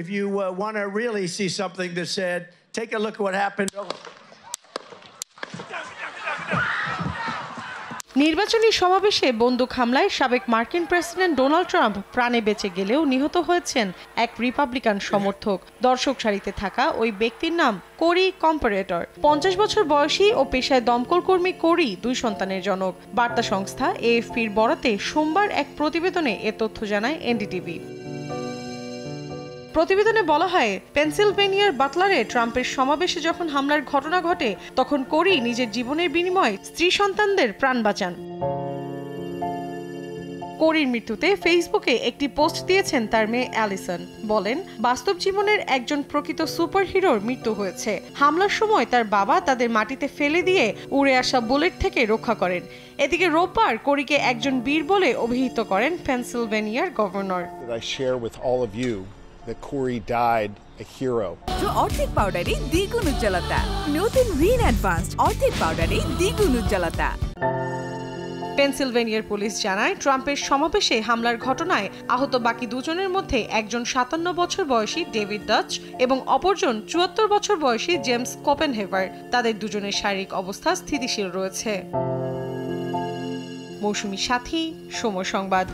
if you want to really see something that's said, take a look at what happened. নির্বাচনী সমাবেশে বন্দুক হামলায় সাবেক মার্কিন প্রেসিডেন্ট ডোনাল্ড ট্রাম্প প্রাণে বেঁচে গেলেও নিহত হয়েছেন এক রিপাবলিকান সমর্থক। দর্শক সারিতে থাকা ওই ব্যক্তির নাম কোরি কম্পারেটর। 50 বছর বয়সী ও পেশায় দমকল কর্মী কোরি 2 সন্তানের জনক। বার্তা সংস্থা এএফপির বরাতে সোমবার এক প্রতিবেদনে এ তথ্য জানায় এনডিটিভি। প্রতিবেদনে বলা হয়, পেনসিলভেনিয়ার বাটলারে ট্রাম্পের সমাবেশে যখন হামলার ঘটনা ঘটে তখন কোরি নিজের জীবনের বিনিময়ে স্ত্রী সন্তানদের প্রাণ বাঁচান। কোরির মৃত্যুতে ফেসবুকে একটি পোস্ট দিয়েছেন তার মেয়ে অ্যালিসন। বলেন, বাস্তব জীবনের একজন প্রকৃত সুপারহিরোর মৃত্যু হয়েছে। হামলার সময় তার বাবা তাদের মাটিতে ফেলে দিয়ে উড়ে আসা বুলেট থেকে রক্ষা করেন। এদিকে রোববার কোরিকে একজন বীর বলে অভিহিত করেন পেনসিলভেনিয়ার governor. That Corey died a hero. অর্ধেক পাউডারে দ্বিগুণ উজ্জ্বলতা। নতুন রিন অ্যাডভান্সড অর্ধেক পাউডারে দ্বিগুণ উজ্জ্বলতা। পেনসিলভেনিয়ার পুলিশ জানায়, ট্রাম্পের সমাবেশে হামলার ঘটনায় আহত বাকি দুজনের মধ্যে একজন 57 বছর বয়সী ডেভিড ডাচ এবং অপরজন 74 বছর বয়সী জেমস কোপেনহেভার। তাদের দুজনের শারীরিক অবস্থা স্থিতিশীল রয়েছে। মৌসুমী সাথী, সময় সংবাদ।